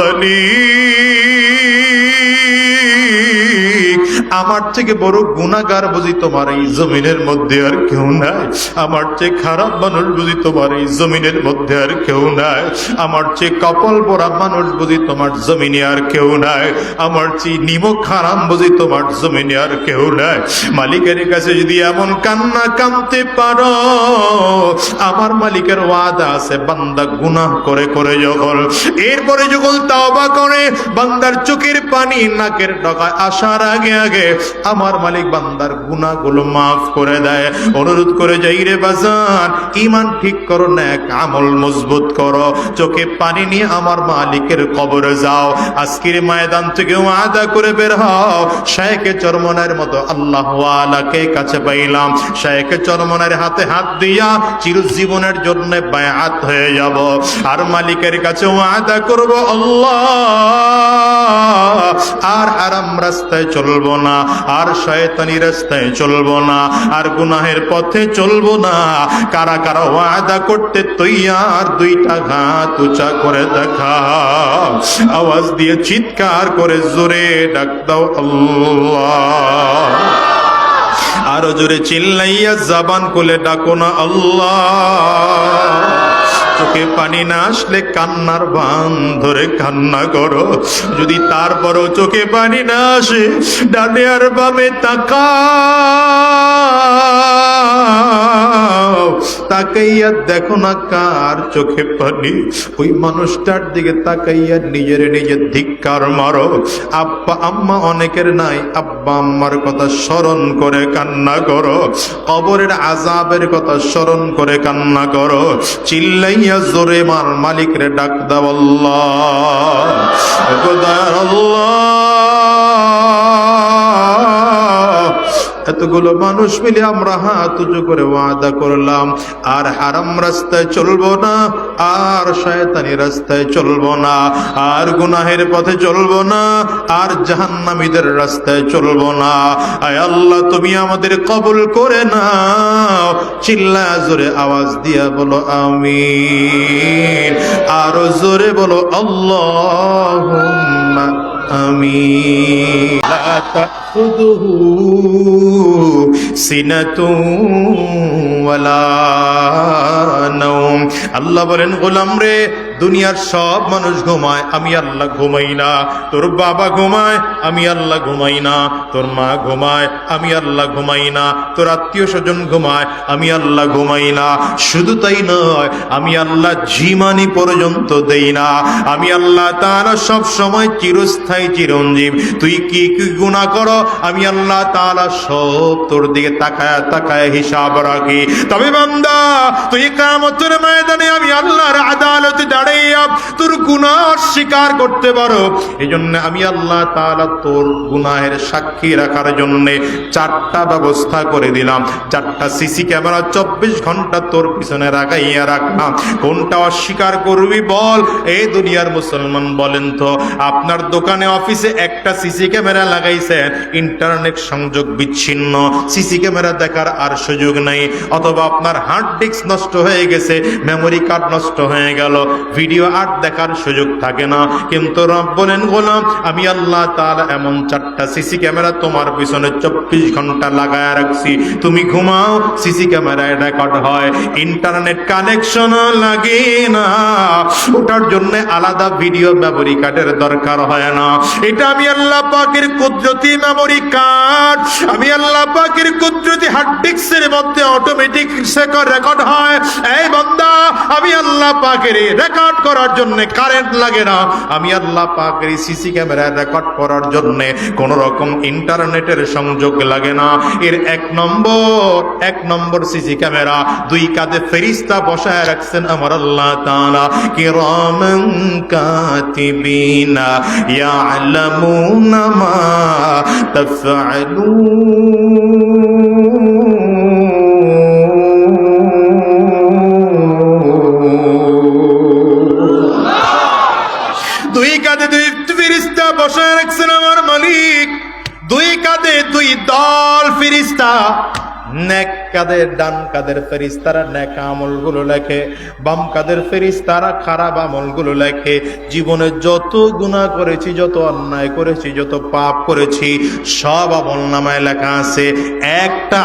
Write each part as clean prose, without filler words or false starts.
মালিক, আমার থেকে বড় গুনাহগার বুঝি তোমার এই জমিনের মধ্যে আর কেউ নাই। আমার চেয়ে খারাপ মানুষ বুঝি তোমার এই জমিনের মধ্যে আর কেউ নাই। আমার চেয়ে কপাল পোড়া মানুষ বুঝি তোমার জমিনে আর কেউ নাই। আমার চেয়ে নিমক হারাম বুঝি তোমার জমিনে আর কেউ নাই। মালিকের কাছে যদি এমন কান্না কাঁদতে পারো, আমার মালিকের ওয়াদা আছে, বান্দা গুনাহ করে করে যখন এরপরে যখন তাওবা করে, বান্দার চোখের পানি নাকের ডগায় আসার আগে আগে আমার মালিক বান্দার গুনাহগুলো মাফ করে দেয়। অনুরোধ করে যাই রে বাজার, ঈমান ঠিক করো, নেক আমল মজবুত করো, চোখে পানি নিয়ে আমার মালিকের কবরে যাও। আজকের ময়দান থেকে ওয়াদা করে বের হও, শায়েখে চরমনের মতো আল্লাহ ওয়ালাকে কাছে পাইলাম, শায়েখে চরমনের হাতে হাত দিয়া চিরজীবনের জন্য বায়াত হয়ে যাব। আর মালিকের কাছে ওয়াদা করব, আল্লাহ আর হারাম রাস্তায় চলবো না, আর শয়তানি রাস্তায় চলবো না, আর গুনাহের পথে চলবো না। কারা কারা ওয়াদা করতে তৈয়ার, দুইটা হাত উঁচা করে দেখা, আওয়াজ দিয়ে চিৎকার করে জোরে ডাক দাও আল্লাহ। আরো জোরে চিল্লাইয়া জবান খুলে ডাকো না আল্লাহ। চোখে পানি না আসলে কান্নার বান ধরে কান্না করো। যদি তারপরও চোখে পানি না আসে, ডানে আর বামে তাকাও, তাকাইয়া দেখো না কার চোখে পানি। ওই মানুষটার দিকে তাকাইয়া নিজের নিজের ধিক্কার মারো। আব্বা আম্মা অনেকের নাই, আব্বা আম্মার কথা স্মরণ করে কান্না করো। কবরের আযাবের কথা স্মরণ করে কান্না করো। চিল্লাইয়া জোরে মার মালিক রে ডাক দাও আল্লাহ, খোদার আল্লাহ। এতগুলো মানুষ মিলে আমরা হাত উঁচু করে ওয়াদা করলাম, আর হারাম রাস্তায় চলবো না, আর শয়তানি রাস্তায় চলবো না, আর গুনাহের পথে চলবো না, আর জাহান্নামীদের রাস্তায় চলবো না। আয় আল্লাহ, তুমি আমাদের কবুল করে নাও। চিল্লা জোরে আওয়াজ দিয়া বলো আমিন, আরো জোরে বলো আল্লাহুম্মা আমিন। লা তাখুযুহু সিনাতুন ওয়ালা নাওম। আল্লাহ বলেন, গোলাম রে, দুনিয়ার সব মানুষ ঘুমায়, আমি আল্লাহ ঘুমাই না। তোর বাবা ঘুমায়, আমি আল্লাহ ঘুমাই না। তোর মা ঘুমায়, আমি আল্লাহ ঘুমাই না। তোর আত্মীয় স্বজন ঘুমায়, আমি আল্লাহ ঘুমাই না। শুধু তাই নয়, আমি আল্লাহ ঝিমানি পর্যন্ত দেই না। আমি আল্লাহ তাআলা সব সময় চিরস্থায়ী চিরঞ্জীব। তুই কি কি গুনাহ করো, আমি আল্লাহ তাআলা সব তোর দিকে তাকায় তাকায় হিসাব রাখি। তবে বান্দা, তুই কিয়ামতের ময়দানে আমি আল্লাহর আদালতে দাঁড়াইয়া তোর গুনাহ স্বীকার করতে পারো। এজন্য আমি আল্লাহ তাআলা তোর গুনাহের সাক্ষী রাখার জন্য 4টা ব্যবস্থা করে দিলাম। 4টা সিসি ক্যামেরা 24 ঘন্টা তোর পিছনে রাখাইয়া রাখলাম। কোনটা অস্বীকার করবি বল? এই দুনিয়ার মুসলমান বলেন তো, আপনার দোকানে অফিসে একটা সিসি ক্যামেরা লাগাইছেন, ইন্টারনেট সংযোগ বিচ্ছিন্ন, সিসি ক্যামেরা দেখার আর সুযোগ নাই। অথবা আপনার হার্ড ডিস্ক নষ্ট হয়ে গেছে, মেমোরি কার্ড নষ্ট হয়ে গেল, ভিডিও আর দেখার সুযোগ থাকে না। কিন্তু রব বলেন, গোলাম, আমি আল্লাহ তাআলা এমন 4টা সিসি ক্যামেরা তোমার পিছনে 24 ঘন্টা লাগায় রাখছি। তুমি ঘুমাও, সিসি ক্যামেরায় রেকর্ড হয়। ইন্টারনেট কানেকশন লাগে না, ওটার জন্য আলাদা ভিডিও মেমোরি কার্ডের দরকার হয় না। এটা আমি আল্লাহ পাকের কুদরতি মেমোরি কার্ড, আমি আল্লাহ পাকের কুদরতি হার্ড ডিস্কের মধ্যে অটোমেটিক রেকর্ড হয়। এই বান্দা, আমি আল্লাহ পাকের রেকর্ড করার জন্য কারেন্ট লাগে না। আমি আল্লাহ পাকের সিসি ক্যামেরায় রেকর্ড করার জন্য কোন রকম ইন্টারনেটের সংযোগ লাগে না। এর এক নম্বর সিসি ক্যামেরা, 2 কাঁধে ফেরেশতা বসায় রাখছেন আমার আল্লাহ তাআলা। কিরামান কাতিবিনা ইয়ালামুনা মা তাফআলুন। ফেরেশতা বসায় রাখছেন আমার মালিক। 2 কাঁধে 2 দল ফেরেশতা, নেক কাঁধের ডান কাঁধের ফেরেশতারা নেক আমলগুলো লেখে, বাম কাঁধের ফেরেশতারা খারাপ আমলগুলো লেখে। জীবনে যত গুনাহ করেছি, যত অন্যায় করেছি, যত পাপ করেছি, সব আমলনামায় লেখা আছে। একটা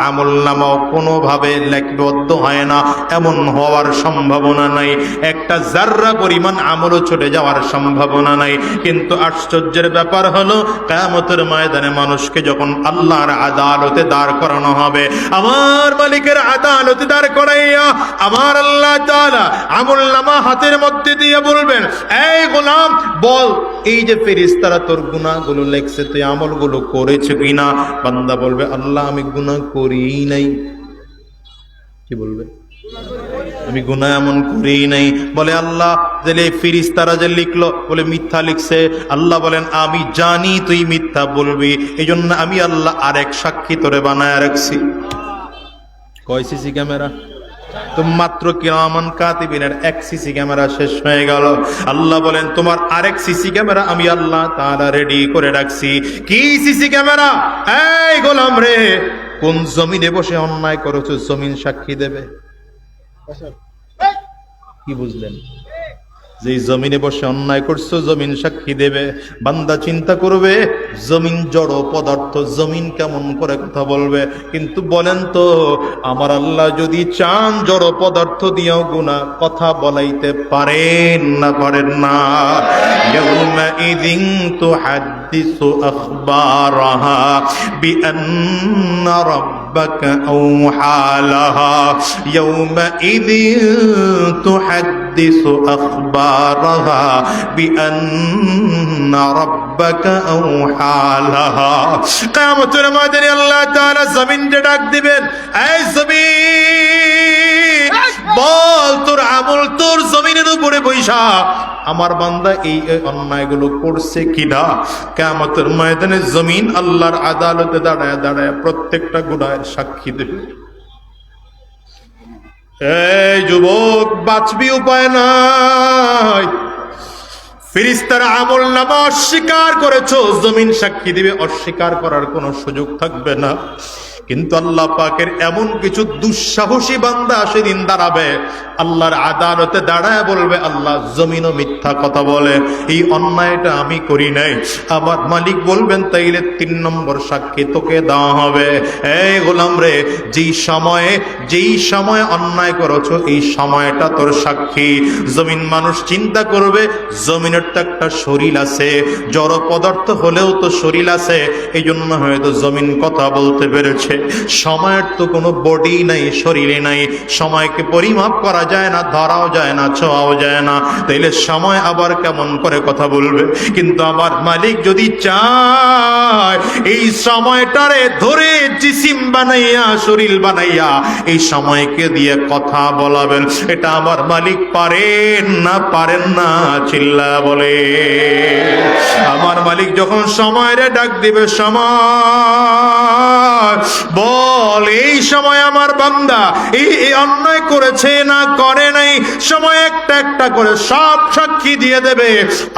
আমলনামাও কোনোভাবে লিপিবদ্ধ হয় না, এমন হওয়ার সম্ভাবনা নাই। একটা যাররা পরিমাণ আমলও ছুটে যাওয়ার সম্ভাবনা নাই। কিন্তু আশ্চর্যের ব্যাপার হলো, কিয়ামতের ময়দানে মানুষকে যখন আল্লাহর আদালতে দাঁড় করানো হবে, আমার মালিকের আদালতে দাঁড় করাইয়া আমার আল্লাহ তাআলা আমলনামা হাতের মধ্যে দিয়ে বলবেন, এই গোলাম বল, এই যে ফেরেশতারা তোর গুনাহগুলো লিখছে, তুই আমলগুলো করেছ কিনা? বান্দা বলবে, আল্লাহ আমি গুনাহ করিই নাই। কি বলবে? আমি গুনাহ এমন করিই নাই। বলে, আল্লাহ যে ফেরেশতারা যে লিখলো, বলে মিথ্যা লিখছে। আল্লাহ বলেন, আমি জানি তুই মিথ্যা বলবি, এই জন্য আমি আল্লাহ আরেক সাক্ষী তোরে বানায় রাখছি। কয় সিসি ক্যামেরা? তো মাত্র কিরামান কাতিবিনের এক সিসি ক্যামেরা শেষ হয়ে গেল। আল্লাহ বলেন, তোমার আরেক সিসি ক্যামেরা আমি আল্লাহ তাআলা রেডি করে রাখছি। কি সিসি ক্যামেরা? এই গোলাম রে, কোন জমিনে বসে অন্যায় করেছো জমিন সাক্ষী দেবে। কি বুঝলেন? যে জমিনে বসে অন্যায় করছো জমিন সাক্ষী দেবে। বান্দা চিন্তা করবে, জমিন জড় পদার্থ, জমিন কেমন করে কথা বলবে? কিন্তু বলেন তো, আমার আল্লাহ যদি চান জড় পদার্থ দিয়েও গুনাহ কথা বলাইতে পারেন না? পারেন না? ইয়াউমাইযিন তুহাদ্দিসু আখবারাহা বিআন্না রাব্বাকা আওহা লাহা। ইয়াউমাইযিন তুহাদ্দিসু আখবারাহা বিআন্না রাব্বাকা আওহা লাহা। কিয়ামতের ময়দানে আল্লাহ তাআলা জমিনকে ডাক দিবেন, এই জমিন বল, তোর আমল তোর জমিনের উপরে বৈশা আমার বান্দা এই অন্যায়গুলো করছে কিনা। কিয়ামতের ময়দানে জমিন আল্লাহর আদালতে দাঁড়ায় দাঁড়ায় প্রত্যেকটা গুনাহের সাক্ষী দেবে। এই যুবক, বাঁচবি, উপায় নাই। ফেরেশতারা আমলনামা অস্বীকার করেছো, জমিন সাক্ষী দিবে, অস্বীকার করার কোনো সুযোগ থাকবে না। কিন্তু আল্লাহ পাকের এমন কিছু দুঃসাহসী বান্দা সেদিন দাঁড়াবে, আল্লাহর আদালতে দাঁড়ায় বলবে, আল্লাহ জমিনও মিথ্যা কথা বলে, এই অন্যায়টা আমি করি নাই। আমার মালিক বলবেন, তাইলে 3 নম্বর সাক্ষী তোকে দেওয়া হবে। এই গোলাম রে, যেই সময়ে অন্যায় করেছো এই সময়টা তোর সাক্ষী। জমিন মানুষ চিন্তা করবে, জমিনের তো একটা শরীর আছে, জড় পদার্থ হলেও তো শরীর আছে, এই জন্য হয়তো জমিন কথা বলতে পেরেছে। সময়ের তো কোনো বডি নাই, শরীরে নাই, সময়কে পরিমাপ করা যায় না, ধরাও যায় না, ছোঁয়াও যায় না, তাইলে সময় আবার কেমন করে কথা বলবে? কিন্তু আমার মালিক যদি চায়, এই সময়টারে ধরে জিসিম বানাইয়া, শরীর বানাইয়া এই সময়কে দিয়ে কথা বলাবেন। এটা আমার মালিক পারেন না? পারেন না? চিল্লা বলে। আমার মালিক যখন সময়ের ডাক দিবে, সময় বল, এই সময় আমার বান্দা এই অন্যায় করেছে না করে নাই, সময় একটা একটা করে সব সাক্ষী দিয়ে দেবে।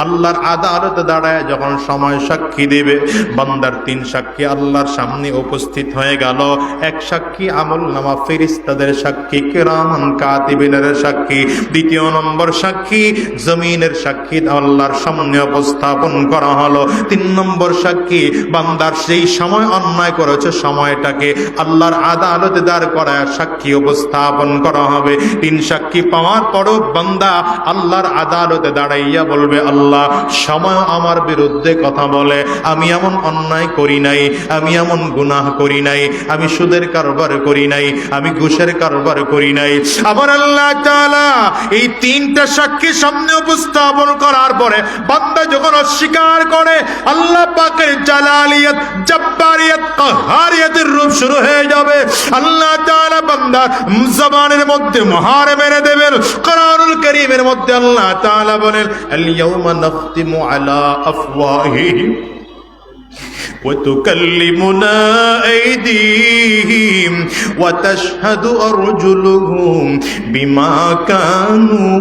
আল্লাহর আদালতে দাঁড়ায় যখন সময় সাক্ষী দেবে, বান্দার 3 সাক্ষী আল্লাহর সামনে উপস্থিত হয়ে গেল। এক সাক্ষী আমলনামা ফেরেশতাদের সাক্ষী, কিরামান কাতিবিনের সাক্ষী। 2 নম্বর সাক্ষী জমিনের সাক্ষী আল্লাহর সামনে উপস্থাপন করা হলো। 3 নম্বর সাক্ষী বান্দার সেই সময় অন্যায় করেছে সময়টাকে আল্লাহর আদালতে দাঁড় করায় সাক্ষী উপস্থাপন করা হবে। 3 সাক্ষী পাওয়ার পরও বান্দা আল্লাহর আদালতে দাঁড়াইয়া বলবে, আল্লাহ সময় আমার বিরুদ্ধে কথা বলে, আমি এমন অন্যায় করি নাই, আমি এমন গুনাহ করি নাই, আমি সুদের কারবার করি নাই, আমি ঘুষের কারবার করি নাই। আবার আল্লাহ তাআলা এই 3টা সাক্ষী সামনে উপস্থাপন করার পরে বান্দা যখন অস্বীকার করে, আল্লাহ পাকের জালালিয়ত, জব্বারিয়ত, কাহারিয়তের রূপ শুরু হয়ে যাবে। আল্লাহ তাআলা বান্দার জবানের মধ্যে মোহর মেরে দেবেন। কোরআনুল কারীমের মধ্যে আল্লাহ তাআলা বলেন, আল ইয়াউমা নাখতিমু আলা আফওয়াহিহিম وتكلمنا أيديهم وتشهد أرجلهم بما كانوا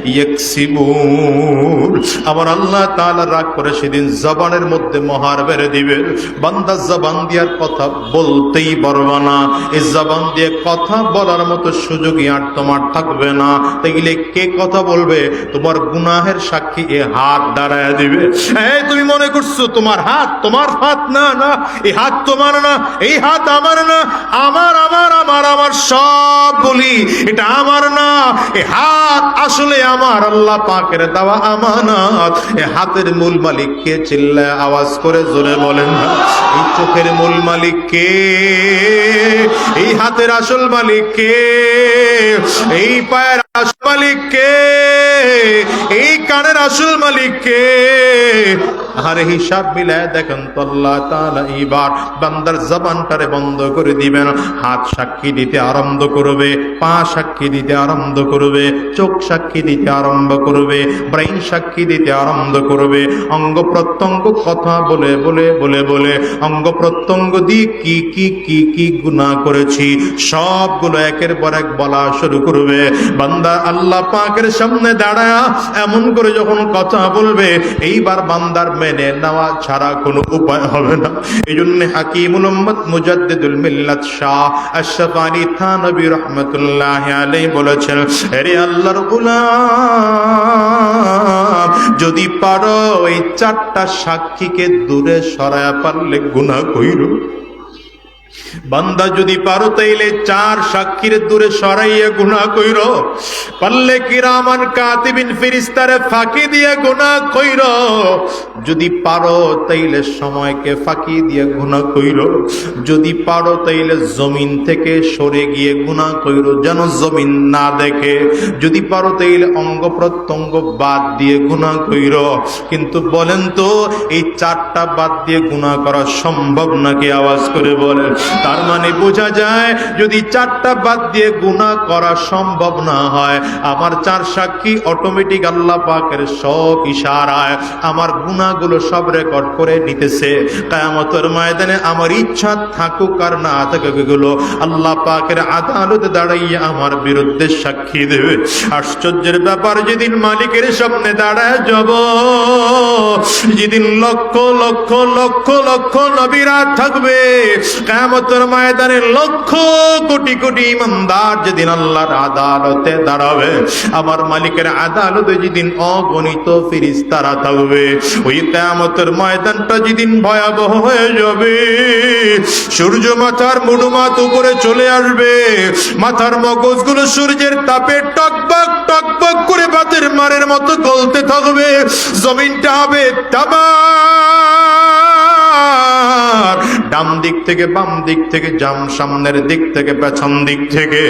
يكسبون আমার আল্লাহ তাআলা রাগ করে সেদিন জবানের মধ্যে মোহর মেরে দিবে বান্দা জবান দিয়ে কথা বলতেই পারবে না এই জবান দিয়ে কথা বলার মতো সুযোগই আর তোমার থাকবে না তাইলে কে কথা বলবে তোমার গুনাহের সাক্ষী এ হাত দাঁড়ায় দিবে এই তুমি মনে করছো তোমার হাত না না এই হাত তোমার না এই হাত আমার না আমার সব বলি এটা আমার না এই হাত আসলে আমার আল্লাহ পাকের দেওয়া আমানত এই হাতের মূল মালিক কে চিল্লায় আওয়াজ করে জোরে বলেন না এই চোখের মূল মালিক কে এই হাতের আসল মালিক কে এই পায়ের আসল মালিক কে এই কানের আসল মালিক কে আরে হিসাব মিলায় দেখেন তো আল্লাহ তাআলা এবার বান্দার জবানটারে বন্ধ করে দিবেন হাত সাক্ষী দিতে আরম্ভ করবে পা সাক্ষী দিতে আরম্ভ করবে চোখ সাক্ষী দিতে আরম্ভ করবে ব্রেন সাক্ষী দিতে আরম্ভ করবে অঙ্গ প্রত্যঙ্গ কথা বলে বলে বলে বলে অঙ্গ প্রত্যঙ্গ দিয়ে কি কি কি কি গুনাহ করেছি সবগুলো একের পর এক বলা শুরু করবে বান্দা আল্লাহ পাকের সামনে দাঁড়ায় এমন করে যখন কথা বলবে এইবার বান্দার মেনে নেওয়া ছাড়া কোনো উপায় হবে না এইজন্য হাকিমুল উম্মত মুজাদ্দিদুল মিল্লাত শাহ আশরাফ আলী থানভী রাহমাতুল্লাহি আলাইহি বলেছেন হে আল্লাহর গোলাম যদি পারো এই চারটা সাক্ষীকে দূরে সরায়া পারলে গুনাহ কইরো বান্দা যদি পারো তাইলে চার সাক্ষীর দূরে সরাইয়া গুনাহ কইরো পারলে কিরামান কাতিবিন ফেরেশতারে ফাঁকি দিয়ে গুনাহ কইরো যদি পারো তাইলে সময়কে ফাঁকি দিয়ে গুনাহ কইরো যদি পারো তাইলে জমিন থেকে সরে গিয়ে গুনাহ কইরো যেন জমিন না দেখে যদি পারো তাইলে অঙ্গ প্রত্যঙ্গ বাদ দিয়ে গুনাহ কইরো কিন্তু বলেন তো এই চারটা বাদ দিয়ে গুনাহ করা সম্ভব নাকি আওয়াজ করে বলেন তার মানে বোঝা যায় যদি চারটা বাদ দিয়ে গুনাহ করা সম্ভব না হয় আমার চার সাক্ষী অটোমেটিক আল্লাহ পাকের সব ইশারায় আমার গুনাহগুলো সব রেকর্ড করে নিতেছে কিয়ামতের ময়দানে আমার ইচ্ছা থাকুক আর না থাকুক এগুলো আল্লাহ পাকের আদালতে দাঁড়াইয়া আমার বিরুদ্ধে সাক্ষী দেবে আশ্চর্যের ব্যাপার যেদিন মালিকের সামনে দাঁড়ায় যাব যেদিন লক্ষ লক্ষ লক্ষ লক্ষ নবীরা থাকবে কিয়ামতের ময়দানে লক্ষ কোটি কোটি ইমানদার যেদিন আল্লাহর আদালতে দাঁড়াবে আমার মালিকের আদালতে যেদিন অগণিত ফেরেশতারা থাকবে ওই কিয়ামতের ময়দানটা যেদিন ভয়াবহ হয়ে যাবে সূর্য মাথার মুডুমাত উপরে চলে আসবে মাথার মগজগুলো সূর্যের তাপে টকবক টকবক করে বাতের মারের মতো গলতে থাকবে জমিনটা হবে তামা ডান দিক থেকে বাম দিক থেকে জাম সামনের দিক থেকে পেছন দিক থেকে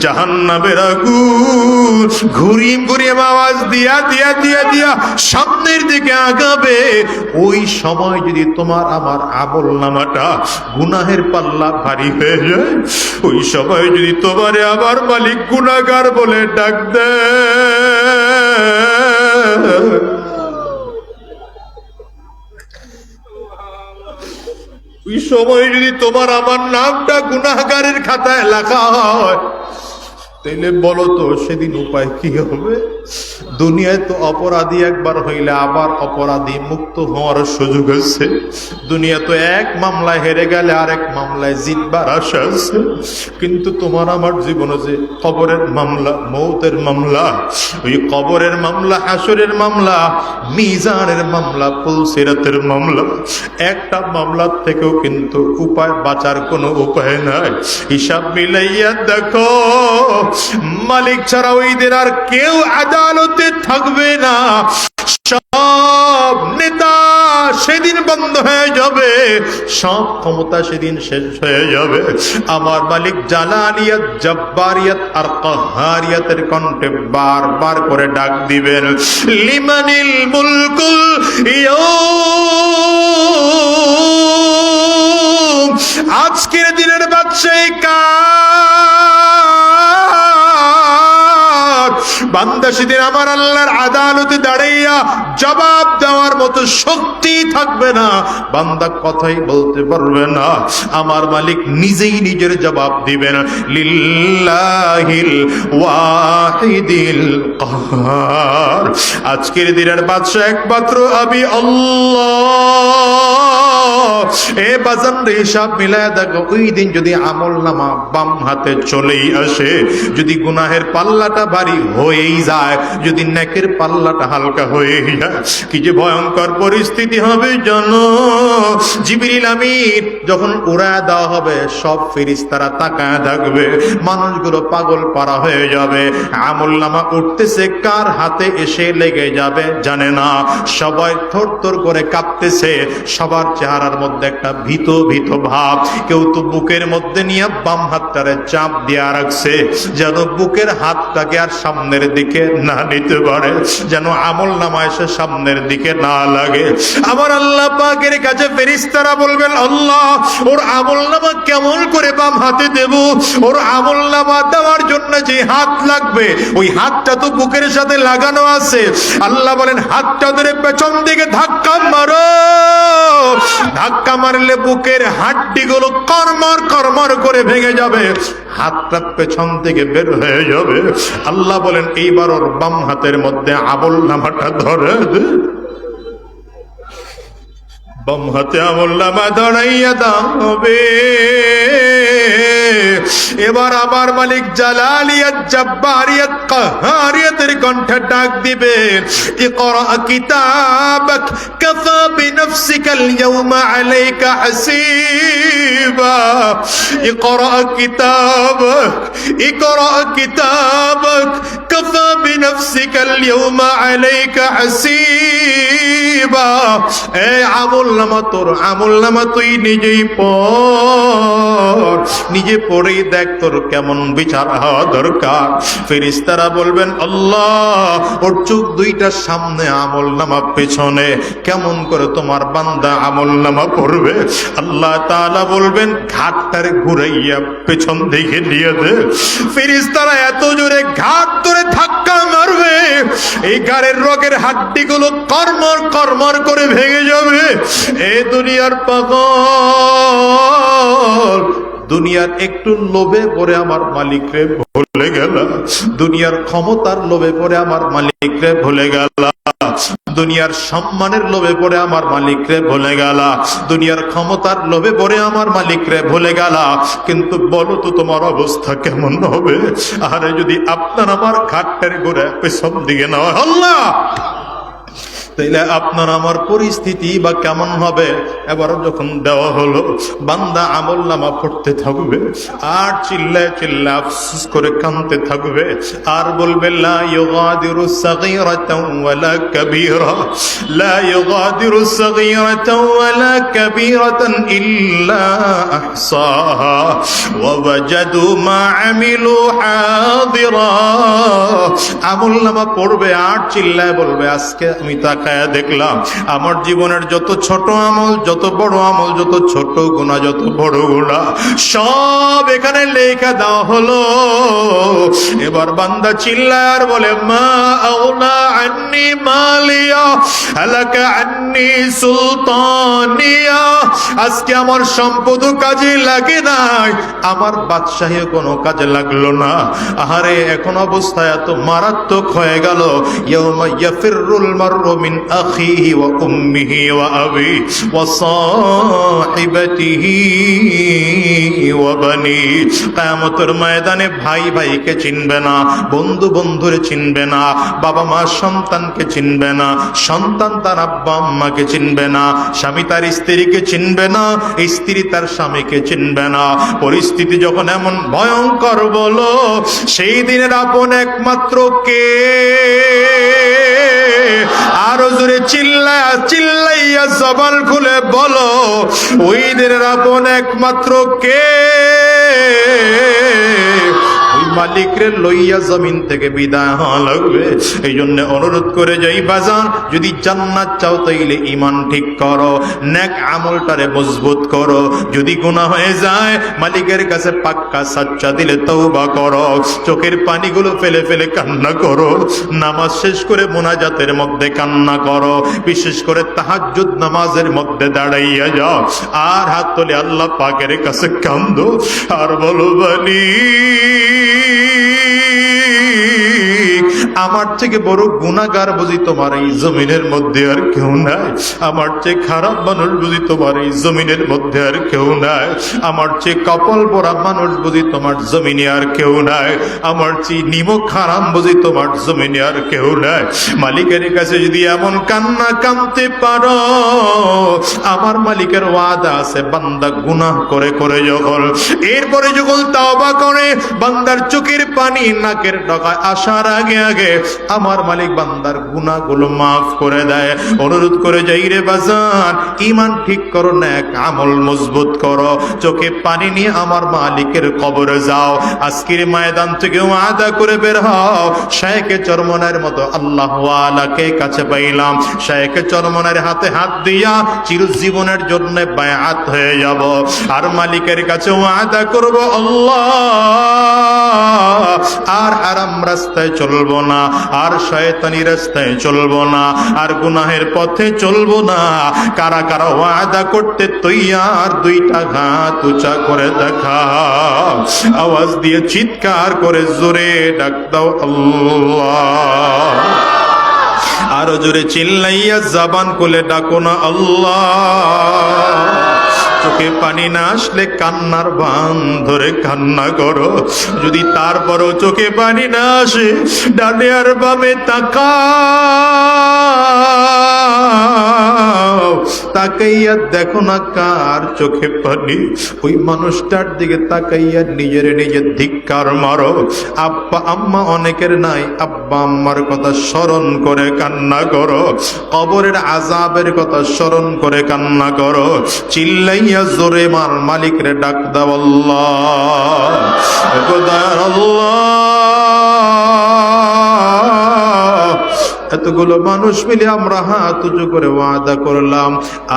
জাহান্নামের আগুন ঘুরিয়ে ঘুরিয়ে আওয়াজ দিয়া দিয়া দিয়া দিয়া সামনের দিকে আগাবে ওই সময় যদি তোমার আমার আমল নামাটা গুনাহের পাল্লা ভারী হয়ে যায় ওই সময় যদি তোমারে আমার মালিক গুনাহগার বলে ডাক দেয় ওই সময় যদি তোমার আমার নামটা গুনাহগারের খাতায় লেখা হয় তাইলে বলো তো সেদিন উপায় কি হবে দুনিয়ায় তো অপরাধী একবার হইলে আবার অপরাধী মুক্ত হওয়ার সুযোগ আছে দুনিয়া তো এক মামলায় হেরে গেলে আরেক মামলায় জিতবার আশা আছে কিন্তু তোমার আমার জীবনে যে কবরের মামলা মৌতের মামলা ওই কবরের মামলা হাসরের মামলা মিজানের মামলা পুলসিরাতের মামলা একটা মামলার থেকেও কিন্তু উপায় বাঁচার কোনো উপায় নাই হিসাব মিলাইয়া দেখো মালিক ছাড়া ওই দিন আর কেউ আদালতে থাকবে না সব নেতা সেদিন বন্ধ হয়ে যাবে সব ক্ষমতা সেদিন শেষ হয়ে যাবে আমার মালিক জালালিয়াত জব্বারিয়াত আর কাহারিয়াতের কণ্ঠে বারবার করে ডাক দিবেন লিমানিল মুলকুল ইয়াউম আজকের দিনের বাদশাহী কার বান্দা সেদিন আমার আল্লাহর আদালতে দাঁড়াইয়া জবাব দেওয়ার মতো শক্তি থাকবে না, বান্দা কথাই বলতে পারবে না, আমার মালিক নিজেই নিজের জবাব দিবেন। লিল্লাহিল ওয়াহিদিল কাহার, আজকের দিনের বাদশা একমাত্র আমি আল্লাহ। এ বাজান রে, হিসাব মিলায় দেখো, ওই দিন যদি আমল নামা বাম হাতে চলেই আসে, যদি গুনাহের পাল্লাটা ভারী হয়েই যায়, যদি নেকের পাল্লাটা হালকা হয়েই যায়, কি যে ভয়ঙ্কর পরিস্থিতি হবে জানো। জিবরিল আমিন যখন উড়ায় দেওয়া হবে, সব ফেরেশতারা তাকায় থাকবে, মানুষগুলো পাগল পারা হয়ে যাবে। আমল নামা উঠতেছে, কার হাতে এসে লেগে যাবে জানে না, সবাই থরথর করে কাঁপতেছে, সবার চেহারার মধ্যে একটা ভীত ভীত ভাব। কেউ তো বুকের মধ্যে নিয়ে বাম হাতটারে চাপ দিয়া রাখছে, যেন বুকের হাতটাকে আর সামনের দিকে না নিতে পারে, যেন আমল নামা এসে সামনের দিকে না লাগে। আমার আল্লাহ পাকের কাছে ফেরেশতারা বলবেন, আল্লাহ ওর আমল নামা কেমন করে বাম হাতে দেব? ওর আমল নামা দেওয়ার জন্য যে হাত লাগবে, ওই হাতটা তো বুকের সাথে লাগানো আছে। আল্লাহ বলেন, হাতটা ধরে পেছন দিকে ধাক্কা মারো। ধাক্কা মারলে বুকের হাড্ডিগুলো কর্মর কর্মর করে ভেঙে যাবে, হাতটা পেছন থেকে বের হয়ে যাবে। আল্লাহ বলেন, এইবার ওর বাম হাতের মধ্যে আমল নামাটা ধরে দে। বাম হাতে আমল নামা ধরাইয়া দাও। এবার আমার মালিক জালালিয়াত জাব্বারিয়াত কাহারিয়াতের কণ্ঠে ডাক দিবে, ইকরা কিতাবাক কাফা বিনফসিকাল ইয়াওমা আলাইকা হাসিবা। ইকরা কিতাবাক, ইকরা কিতাবাক কাফা বিনফসিকাল ইয়াওমা আলাইকা হাসিবা। এই আমল নামা, তোর আমল নামা তুই নিজেই পড়, নিজে পড়েই দেখ তোর কেমন বিচার হওয়া দরকার। ফেরেশতারা বলবেন, আল্লাহ ওর চোখ দুইটার সামনে আমল নামা, পেছনে কেমন করে তোমার বান্দা আমল নামা পড়বে? আল্লাহ তাআলা বলবেন, ঘাটটারে ঘুরাইয়া পেছন দিকে দিয়ে দে। ফেরেশতারা এত জোরে ঘাট ধরে ধাক্কা মারবে, এই ঘাড়ের রগের হাড্ডিগুলো কর্মর কর্মর করে ভেঙে যাবে। এ দুনিয়ার পাগল, দুনিয়ার একটু লোভে পড়ে আমার মালিকরে ভুলে গেল, দুনিয়ার ক্ষমতার লোভে পড়ে আমার মালিকরে ভুলে গেল, দুনিয়ার সম্মানের লোভে পড়ে আমার মালিকরে ভুলে গেল, দুনিয়ার ক্ষমতার লোভে পড়ে আমার মালিকরে ভুলে গেল। কিন্তু বলো তো তোমার অবস্থা কেমন হবে? আরে যদি আপনার আমার ঘাটটার ঘুরে পেছন দিকে না হয় আল্লাহ, তাইলে আপনার আমার পরিস্থিতি বা কেমন হবে? এবার যখন দেওয়া হলো, বান্দা আমল নামা পড়তে থাকবে, আর চিল্লায় চিল্লায় আফসোস করে কাঁদতে থাকবে, আর বলবে, লা ইউগাদিরু সাগীরাতাও ওয়ালা কাবীরা, লা ইউগাদিরু সাগীরাতাও ওয়ালা কাবীরাতান ইল্লা আহসাহা ওয়া ওয়াজাদু মা আমিলু হাদিরা। আমল নামা পড়বে, আর চিল্লায় বলবে, আজকে আমি তাকায়া দেখলাম আমার জীবনের যত ছোট আমল, যত বড় আমল, যত ছোট গুনাহ, যত বড় গুনাহ, সব এখানে লেখা দেওয়া হলো। এবার বান্দা চিল্লায় আর বলে, মা আওলা আন্নি মালিয়া হালাকা আন্নি সুলতানিয়া। আজকে আমার সম্পদ কাজে লাগে নাই, আমার বাদশাহী কোনো কাজে লাগলো না। আহারে, এখন অবস্থা এত মারাত্মক হয়ে গেল। ইয়াউমা ইয়াফিরুল মারউ মিন আখিহি ওয়া উম্মিহি ওয়া আবি ওয়া সাহিবাতিহি ওয়া বানি। কিয়ামতের ময়দানে ভাই ভাইকে চিনবে না, বন্ধু বন্ধুরে চিনবে না, বাবা মা সন্তানকে চিনবে না, সন্তান তার আব্বা আম্মাকে চিনবে না, স্বামী তার স্ত্রীকে চিনবে না, স্ত্রী তার স্বামীকে চিনবে না। পরিস্থিতি যখন এমন ভয়ঙ্কর, বলো সেই দিনের আপন একমাত্র কে? আরো জোরে চিল্লায়া চিল্লাইয়া জবান খুলে বলো, ওই দিনের আপন একমাত্র কে? ওই মালিকরে লইয়া জমিন থেকে বিদায় হওয়া লাগবে। এই জন্য অনুরোধ করে যাই বাজান, যদি জান্নাত চাও তাইলে ঈমান ঠিক করো, নেক আমলটারে মজবুত করো। যদি গুনাহ হয়ে যায় মালিকের কাছে পাক্কা সাচ্চা দিলে তওবা করো। চোখের পানিগুলো ফেলে ফেলে কান্না করো। নামাজ শেষ করে মুনাজাতের মধ্যে কান্না করো। বিশেষ করে তাহাজ্জুদ নামাজের মধ্যে দাঁড়াইয়া যাও আর হাত তুলে আল্লাহ পাকের কাছে কান্দো আর বলো, বানি আমার থেকে বড় গুনাহগার বুঝি তোমার এই জমিনের মধ্যে আর কেউ নাই। আমার চেয়ে খারাপ মানুষ বুঝি তোমার এই জমিনের মধ্যে আর কেউ নাই। আমার চেয়ে কপাল পরা মানুষ বুঝি তোমার জমিনে আর কেউ নাই। আমার চেয়ে নিমক হারাম বুঝি তোমার জমিনে আর কেউ নাই। মালিকের কাছে যদি এমন কান্না কাঁদতে পারো, আমার মালিকের ওয়াদা আছে, বান্দা গুনাহ করে করে যখন এরপরে যখন তাওবা করে বান্দার চোখের পানি নাকের ডগায় আসার আগে আগে আমার মালিক বান্দার গুনাহগুলো মাফ করে দেয়। অনুরোধ করে যাই রে বাজান, ঈমান ঠিক করো, নেক আমল মজবুত করো, চোখে পানি নিয়ে আমার মালিকের কবরে যাও। আজকের ময়দান থেকে ওয়াদা করে বের হও, শায়েখে চরমনের মতো আল্লাহ ওয়ালাকে কাছে পাইলাম, শায়েখে চরমনের হাতে হাত দিয়া চিরজীবনের জন্য বায়াত হয়ে যাব আর মালিকের কাছে ওয়াদা করব, আল্লাহ আর হারাম রাস্তায় চলবো না, আর শয়তানি রাস্তায় চলবো না, আর গুনাহের পথে চলবো না। কারা কারা ওয়াদা করতে তৈয়ার দুইটা হাত উঁচা করে দেখা, আওয়াজ দিয়ে চিৎকার করে জোরে ডাক দাও আল্লাহ। আরো জোরে চিল্লাইয়া জবান খুলে ডাকো না আল্লাহ। চোখে পানি না আসলে কান্নার বান ধরে কান্না করো। যদি তারপরও চোখে পানি না আসে ডানে আর বামে তাকাও, তাকাইয়া দেখো না কার চোখে পানি। ওই মানুষটার দিকে তাকাইয়া নিজের নিজের ধিক্কার মারো। আব্বা আম্মা অনেকের নাই, আব্বা আম্মার কথা স্মরণ করে কান্না করো। কবরের আযাবের কথা স্মরণ করে কান্না করো। চিল্লাইয়া জোরে মার মালিক রে ডাক দাও আল্লাহ, খোদার আল্লাহ। এতগুলো মানুষ মিলে আমরা হাত উঁচু করে ওয়াদা করলাম,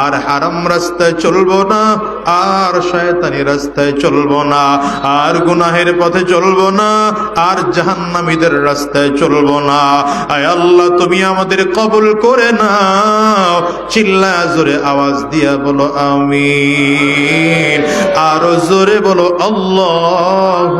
আর হারাম রাস্তায় চলবো না, আর শয়তানি রাস্তায় চলবো না, আর গুনাহের পথে চলবো না, আর জাহান্নামীদের রাস্তায় চলবো না। আয় আল্লাহ, তুমি আমাদের কবুল করে নাও। চিল্লা জোরে আওয়াজ দিয়া বলো আমিন, আরো জোরে বলো আল্লাহ।